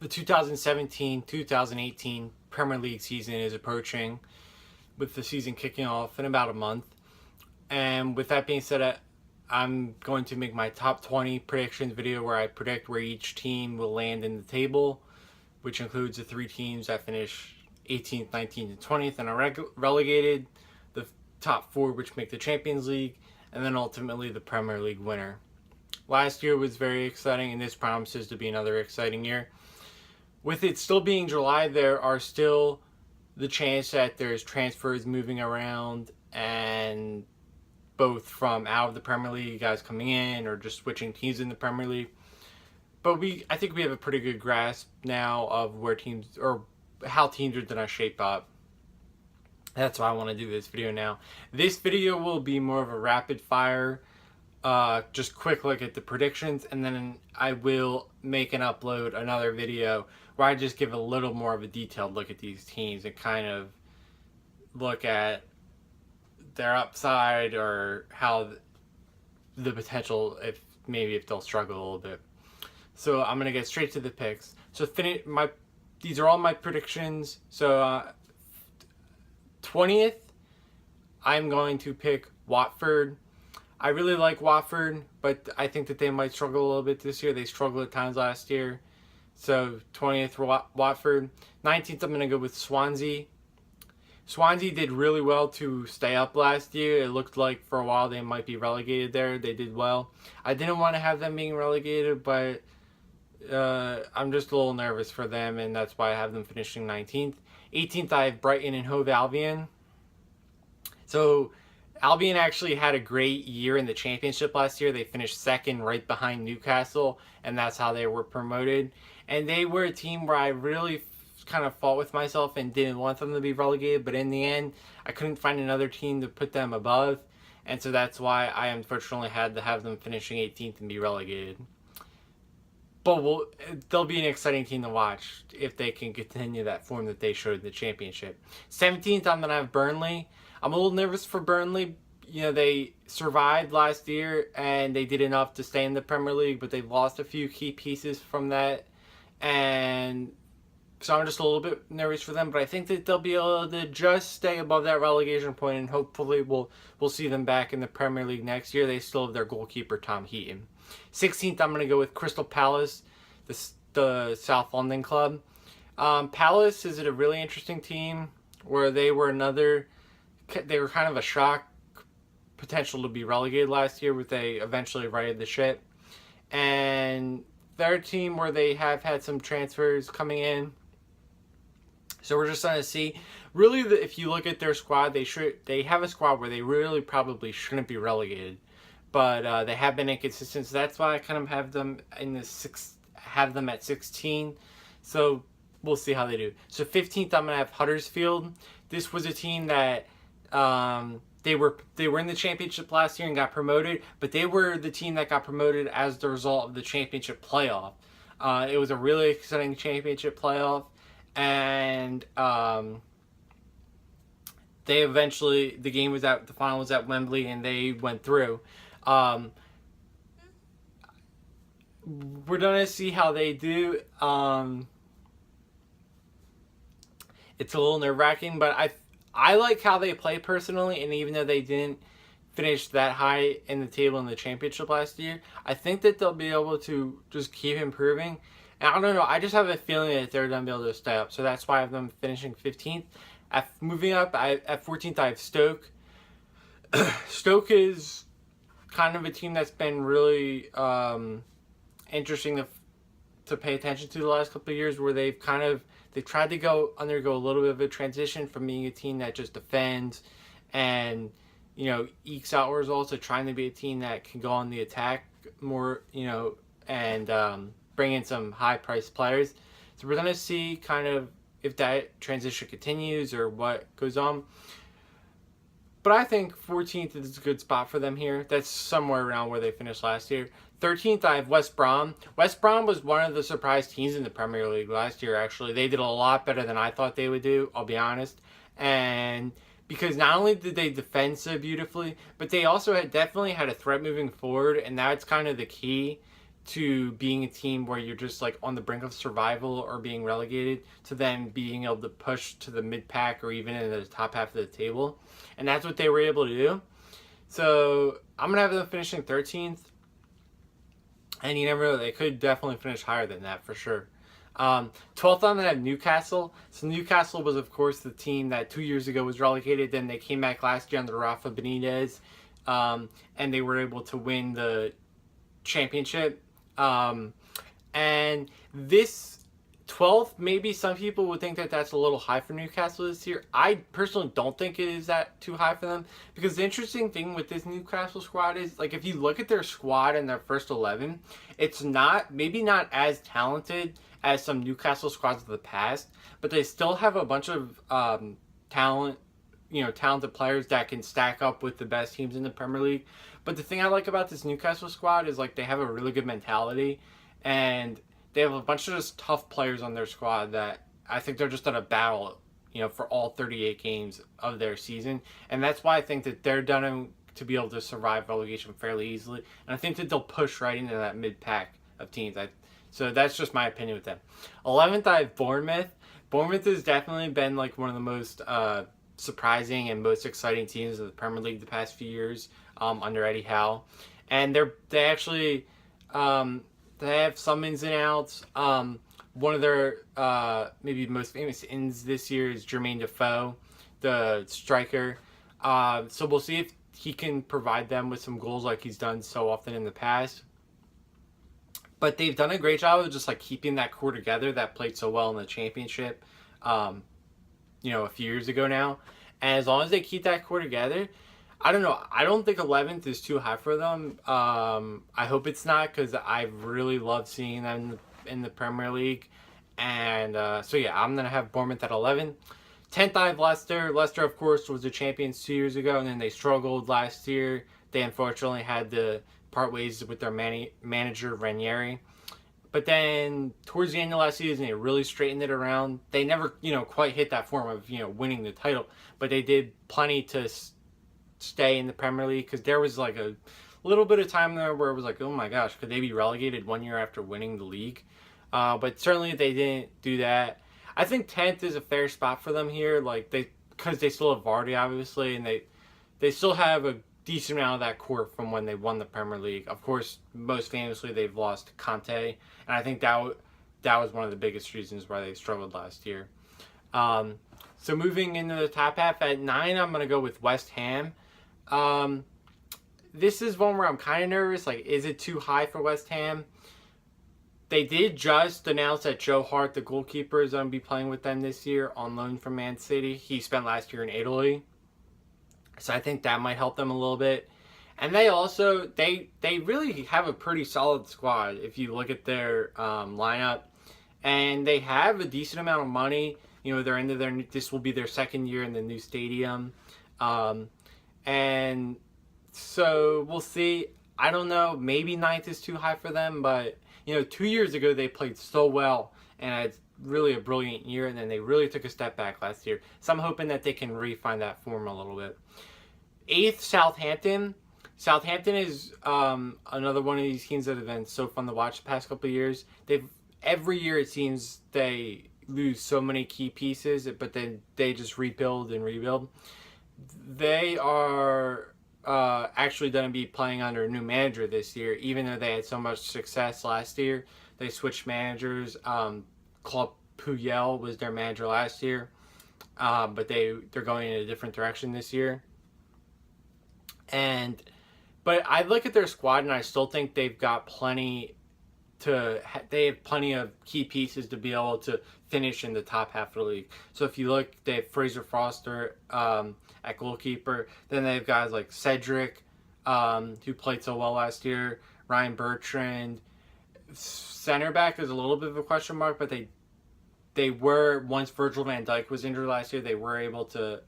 The 2017-2018 Premier League season is approaching, with the season kicking off in about a month. And with that being said, I'm going to make my top 20 predictions video where I predict where each team will land in the table, which includes the three teams that finish 18th, 19th, and 20th and are relegated, the top four which make the Champions League, and then ultimately the Premier League winner. Last year was very exciting, and this promises to be another exciting year. With it still being July, there are still the chance that there's transfers moving around, and both from out of the Premier League, guys coming in, or just switching teams in the Premier League. But I think we have a pretty good grasp now of where teams, or how teams are going to shape up. That's why I want to do this video now. This video will be more of a rapid fire, just quick look at the predictions, and then I will make and upload another video where I just give a little more of a detailed look at these teams and kind of look at their upside, or how the potential, if they'll struggle a little bit. So I'm gonna get straight to the picks. So these are all my predictions. So 20th, I'm going to pick Watford. I really like Watford, but I think that they might struggle a little bit this year. They struggled at times last year. So 20th for Watford. 19th, I'm going to go with Swansea. Swansea did really well to stay up last year. It looked like for a while they might be relegated there. They did well. I didn't want to have them being relegated, but I'm just a little nervous for them, and that's why I have them finishing 19th. 18th, I have Brighton and Hove Albion. So Albion actually had a great year in the Championship last year. They finished second, right behind Newcastle, and that's how they were promoted. And they were a team where I really kind of fought with myself and didn't want them to be relegated, but in the end, I couldn't find another team to put them above, and so that's why I unfortunately had to have them finishing 18th and be relegated. But they'll be an exciting team to watch if they can continue that form that they showed in the Championship. 17th, I'm going to have Burnley. I'm a little nervous for Burnley. You know, they survived last year and they did enough to stay in the Premier League, but they've lost a few key pieces from that. And so I'm just a little bit nervous for them, but I think that they'll be able to just stay above that relegation point, and hopefully we'll see them back in the Premier League next year. They still have their goalkeeper, Tom Heaton. 16th, I'm going to go with Crystal Palace, the South London club. Palace is a really interesting team where they were kind of a shock potential to be relegated last year, but they eventually righted the ship. And they're a team where they have had some transfers coming in. So we're just going to see. Really, if you look at their squad, they have a squad where they really probably shouldn't be relegated, but they have been inconsistent. So that's why I kind of have them at 16. So we'll see how they do. So 15th, I'm going to have Huddersfield. This was a team that they were in the Championship last year and got promoted, but they were the team that got promoted as the result of the Championship playoff. It was a really exciting Championship playoff, and the final was at Wembley, and they went through. We're gonna see how they do. It's a little nerve-wracking, but I like how they play personally, and even though they didn't finish that high in the table in the Championship last year, I think that they'll be able to just keep improving. And I don't know, I just have a feeling that they're going to be able to stay up, so that's why I have them finishing 15th. Moving up, at 14th, I have Stoke. Stoke is kind of a team that's been really interesting to pay attention to the last couple of years, where they've tried to undergo a little bit of a transition from being a team that just defends and, you know, ekes out results, to trying to be a team that can go on the attack more, you know, and bring in some high-priced players. So we're going to see kind of if that transition continues or what goes on. But I think 14th is a good spot for them here. That's somewhere around where they finished last year. 13th, I have West Brom. West Brom was one of the surprise teams in the Premier League last year, actually. They did a lot better than I thought they would do, I'll be honest. And because not only did they defend so beautifully, but they also definitely had a threat moving forward, and that's kind of the key to being a team where you're just like on the brink of survival or being relegated to then being able to push to the mid pack or even in the top half of the table. And that's what they were able to do. So I'm going to have them finishing 13th. And you never know, they could definitely finish higher than that for sure. 12th on that, I have Newcastle. So Newcastle was, of course, the team that 2 years ago was relegated. Then they came back last year under Rafa Benitez, and they were able to win the championship. And this 12th, maybe some people would think that that's a little high for Newcastle this year. I personally don't think it is that too high for them, because the interesting thing with this Newcastle squad is, like, if you look at their squad and their first 11, it's maybe not as talented as some Newcastle squads of the past, but they still have a bunch of talented players that can stack up with the best teams in the Premier League. But the thing I like about this Newcastle squad is, like, they have a really good mentality, and they have a bunch of just tough players on their squad that I think they're just on a battle, for all 38 games of their season. And that's why I think that they're done to be able to survive relegation fairly easily. And I think that they'll push right into that mid-pack of teams. So that's just my opinion with them. 11th, I have Bournemouth. Bournemouth has definitely been like one of the most surprising and most exciting teams of the Premier League the past few years under Eddie Howe. And they actually they have some ins and outs. One of their maybe most famous ins this year is Jermaine Defoe, the striker. So we'll see if he can provide them with some goals like he's done so often in the past. But they've done a great job of just like keeping that core together that played so well in the championship, a few years ago now. And as long as they keep that core together, I don't know. I don't think 11th is too high for them. I hope it's not, because I really love seeing them in the Premier League. And so yeah, I'm going to have Bournemouth at 11. 10th, I have Leicester. Leicester, of course, was the champions 2 years ago, and then they struggled last year. They unfortunately had to part ways with their manager, Ranieri. But then towards the end of last season, they really straightened it around. They never, quite hit that form of, winning the title. But they did plenty to stay in the Premier League, because there was like a little bit of time there where it was like, oh my gosh, could they be relegated 1 year after winning the league? But certainly they didn't do that. I think 10th is a fair spot for them here, because they still have Vardy, obviously, and they still have a decent amount of that core from when they won the Premier League. Of course, most famously, they've lost Conte, and I think that was one of the biggest reasons why they struggled last year. So moving into the top half, at 9, I'm going to go with West Ham. This is one where I'm kind of nervous. Like, is it too high for West Ham? They did just announce that Joe Hart, the goalkeeper, is going to be playing with them this year on loan from Man City. He spent last year in Italy. So I think that might help them a little bit. And they also, they really have a pretty solid squad if you look at their lineup. And they have a decent amount of money. This will be their second year in the new stadium. And so we'll see. I don't know. Maybe 9th is too high for them. But, 2 years ago they played so well. And it's really a brilliant year. And then they really took a step back last year. So I'm hoping that they can refine that form a little bit. 8th, Southampton. Southampton is another one of these teams that have been so fun to watch the past couple of years. Every year it seems they lose so many key pieces, but then they just rebuild and rebuild. They are actually going to be playing under a new manager this year, even though they had so much success last year. They switched managers. Claude Puel was their manager last year, but they're going in a different direction this year. But I look at their squad and I still think they've got plenty they have plenty of key pieces to be able to finish in the top half of the league. So if you look, they have Fraser Foster at goalkeeper. Then they have guys like Cedric, who played so well last year. Ryan Bertrand. Center back is a little bit of a question mark, but they were, once Virgil van Dijk was injured last year, they were able to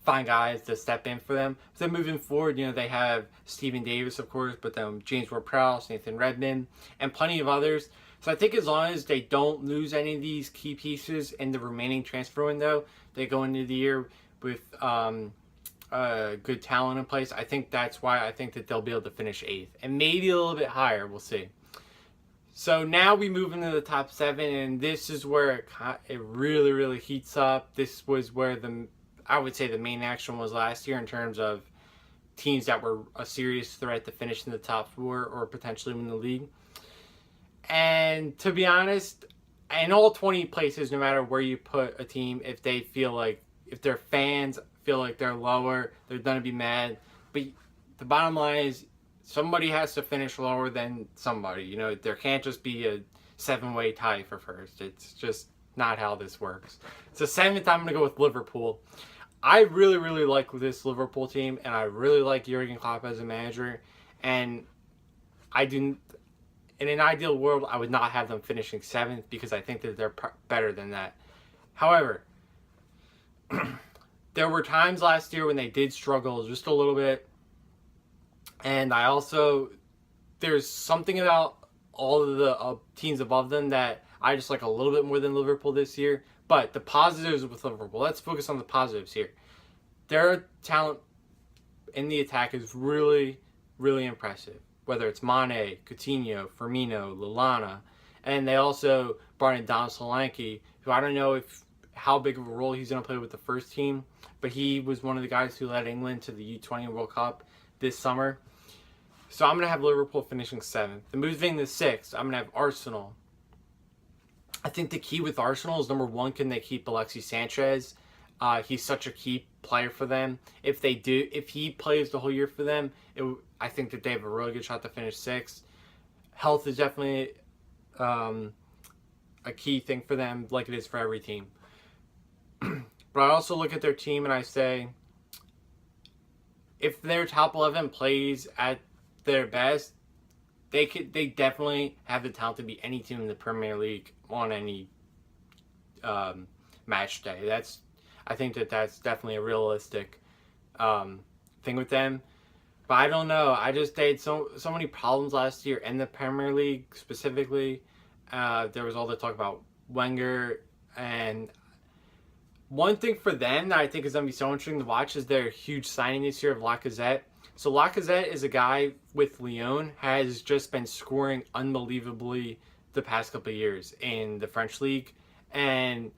find guys to step in for them. So moving forward, they have Stephen Davis, of course, but then James Ward-Prowse, Nathan Redmond, and plenty of others. So I think as long as they don't lose any of these key pieces in the remaining transfer window, they go into the year with good talent in place. I think that's why I think that they'll be able to finish 8th. And maybe a little bit higher, we'll see. So now we move into the top 7, and this is where it really, really heats up. This was where I would say the main action was last year in terms of teams that were a serious threat to finish in the top 4 or potentially win the league. And to be honest, in all 20 places, no matter where you put a team, if their fans feel like they're lower, they're going to be mad. But the bottom line is somebody has to finish lower than somebody. You know, there can't just be a 7-way tie for first. It's just not how this works. So 7th, I'm going to go with Liverpool. I really, really like this Liverpool team, and I really like Jurgen Klopp as a manager. And in an ideal world, I would not have them finishing 7th because I think that they're better than that. However, there were times last year when they did struggle just a little bit. And there's something about all of the teams above them that I just like a little bit more than Liverpool this year. But the positives with Liverpool, let's focus on the positives here. Their talent in the attack is really, really impressive. Whether it's Mane, Coutinho, Firmino, Lallana, and they also brought in Don Solanke, who I don't know how big of a role he's going to play with the first team, but he was one of the guys who led England to the U20 World Cup this summer. So I'm going to have Liverpool finishing 7th. Then moving to 6th, I'm going to have Arsenal. I think the key with Arsenal is, number 1, can they keep Alexis Sanchez? He's such a key player for them. If he plays the whole year for them, I think that they have a really good shot to finish 6th. Health is definitely a key thing for them, like it is for every team. But I also look at their team and I say, if their top 11 plays at their best, they definitely have the talent to beat any team in the Premier League on any match day. I think that's definitely a realistic thing with them. But I don't know. They had so many problems last year in the Premier League specifically. There was all the talk about Wenger, and one thing for them that I think is going to be so interesting to watch is their huge signing this year of Lacazette. So Lacazette is a guy with Lyon, has just been scoring unbelievably the past couple of years in the French league. And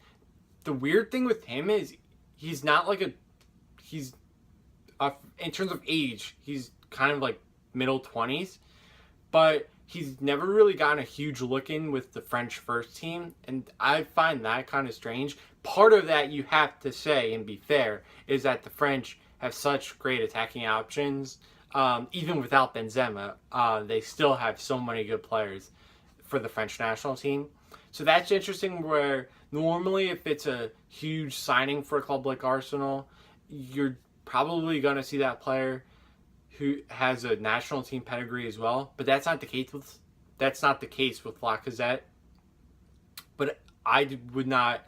the weird thing with him is he's not like in terms of age, he's kind of like middle 20s, but he's never really gotten a huge look in with the French first team. And I find that kind of strange. Part of that, you have to say and be fair, is that the French have such great attacking options. Even without Benzema, they still have so many good players for the French national team. So that's interesting, where normally if it's a huge signing for a club like Arsenal, you're probably going to see that player who has a national team pedigree as well. But that's not the case with Lacazette. But I would not...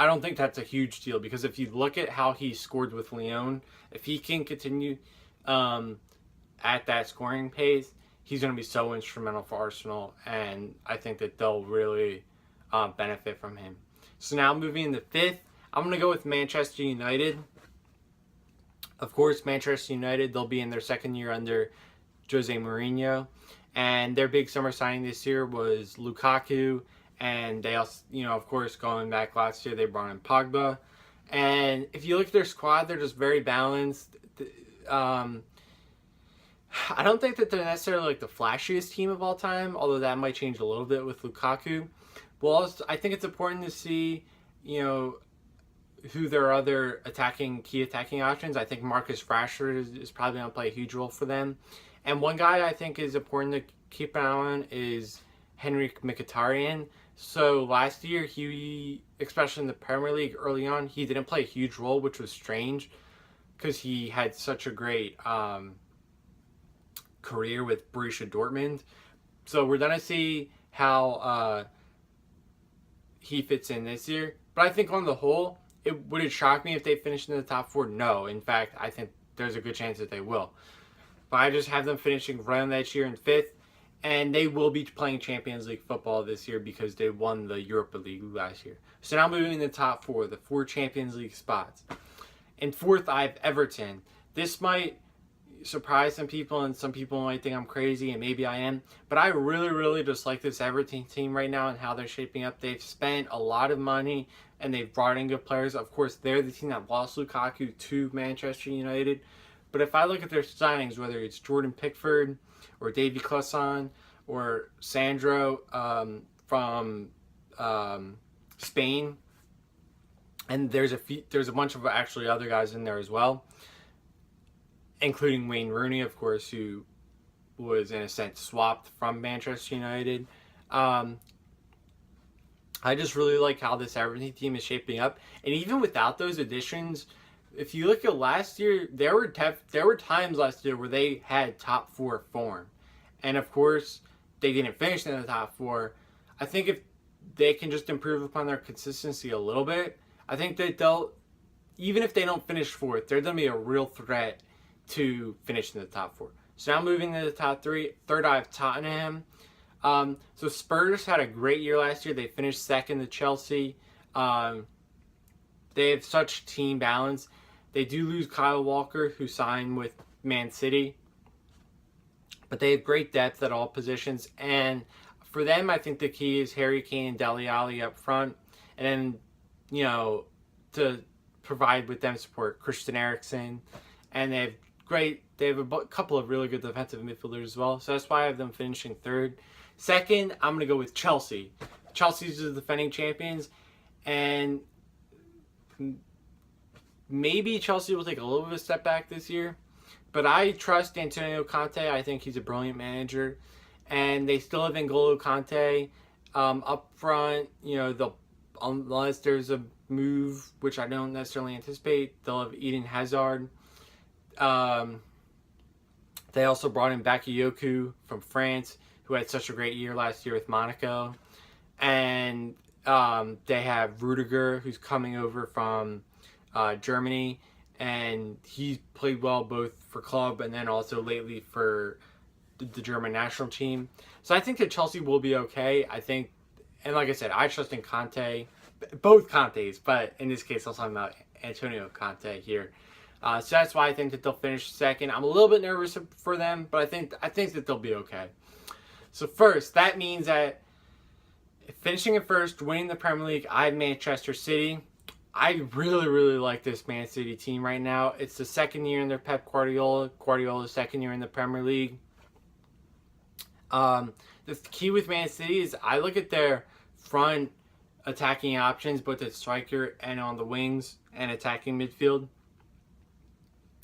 I don't think that's a huge deal, because if you look at how he scored with Lyon, if he can continue at that scoring pace, he's going to be so instrumental for Arsenal, and I think that they'll really benefit from him. So now moving into 5th, I'm going to go with Manchester United. Of course, Manchester United, they'll be in their 2nd year under Jose Mourinho, and their big summer signing this year was Lukaku. And they also, of course, going back last year, they brought in Pogba. And if you look at their squad, they're just very balanced. I don't think that they're necessarily like the flashiest team of all time, although that might change a little bit with Lukaku. Well, I think it's important to see, who their other key attacking options. I think Marcus Rashford is probably going to play a huge role for them. And one guy I think is important to keep an eye on is Henrik Mkhitaryan. So last year, he, especially in the Premier League early on, he didn't play a huge role, which was strange because he had such a great career with Borussia Dortmund. So we're going to see how he fits in this year. But I think on the whole, would it shock me if they finished in the top 4? No. In fact, I think there's a good chance that they will. But I just have them finishing right on that year in 5th. And they will be playing Champions League football this year because they won the Europa League last year. So now moving in the top 4, the 4 Champions League spots. In 4th, I have Everton. This might, surprise some people, and some people might think I'm crazy, and maybe I am. But I really, really just like this Everton team right now and how they're shaping up. They've spent a lot of money, and they've brought in good players. Of course, they're the team that lost Lukaku to Manchester United. But if I look at their signings, whether it's Jordan Pickford or Davy Klaassen or Sandro from Spain, and there's a bunch of actually other guys in there as well, including Wayne Rooney, of course, who was in a sense swapped from Manchester United. I just really like how this Everton team is shaping up, and even without those additions, if you look at last year, there were times last year where they had top 4 form, and of course they didn't finish in the top 4. I think if they can just improve upon their consistency a little bit, I think that they'll, even if they don't finish 4th, they're going to be a real threat to finish in the top 4. So now moving to the top 3. Third, I have Tottenham. So Spurs had a great year last year. They finished second to Chelsea. They have such team balance. They do lose Kyle Walker, who signed with Man City. But they have great depth at all positions. And for them, I think the key is Harry Kane and Dele Alli up front. And then, to provide with them support, Christian Eriksen. And they have a couple of really good defensive midfielders as well. So that's why I have them finishing 3rd. Second, I'm going to go with Chelsea. Chelsea's the defending champions. And maybe Chelsea will take a little bit of a step back this year. But I trust Antonio Conte. I think he's a brilliant manager. And they still have N'Golo Kante up front. Unless there's a move, which I don't necessarily anticipate, they'll have Eden Hazard. They also brought in Bakayoko from France, who had such a great year last year with Monaco. And they have Rudiger, who's coming over from Germany. And he's played well both for club and then also lately for the German national team. So I think that Chelsea will be okay. I think, and like I said, I trust in Conte, both Contes, but in this case, I'm talking about Antonio Conte here. So that's why I think that they'll finish second. I'm a little bit nervous for them, but I think that they'll be okay. So first, that means that finishing in first, winning the Premier League, I have Manchester City. I really, really like this Man City team right now. It's the second year in their Pep Guardiola. Guardiola's second year in the Premier League. The key with Man City is I look at their front attacking options, both at striker and on the wings and attacking midfield.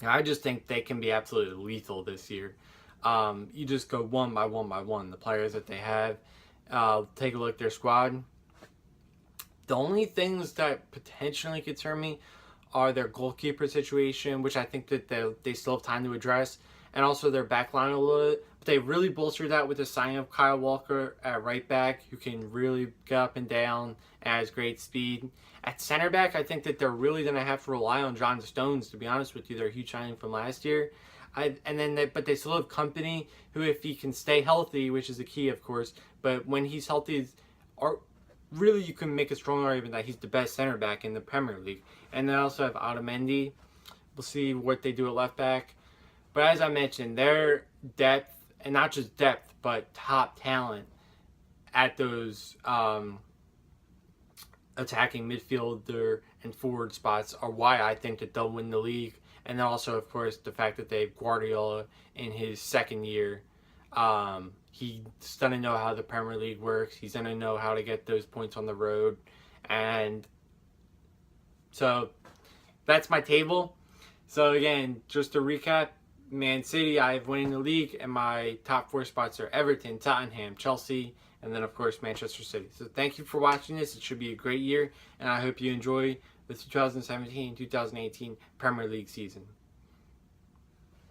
I just think they can be absolutely lethal this year. You just go one by one, the players that they have. Take a look at their squad. The only things that potentially concern me are their goalkeeper situation, which I think that they still have time to address, and also their back line a little bit. But they really bolstered that with the signing of Kyle Walker at right back, who can really get up and down and has great speed. At center back, I think that they're really going to have to rely on John Stones, to be honest with you. They're a huge signing from last year. But they still have Kompany, who, if he can stay healthy, which is the key, of course, but when he's healthy, really you can make a strong argument that he's the best center back in the Premier League. And they also have Otamendi. We'll see what they do at left back. But as I mentioned, their depth, and not just depth, but top talent at those attacking midfielder and forward spots are why I think that they'll win the league. And then also, of course, the fact that they have Guardiola in his second year. He's going to know how the Premier League works. He's going to know how to get those points on the road. And so that's my table. So again, just to recap, Man City, I have winning the league, and my top 4 spots are Everton, Tottenham, Chelsea, and then of course Manchester City. So thank you for watching this. It should be a great year, and I hope you enjoy the 2017-2018 Premier League season.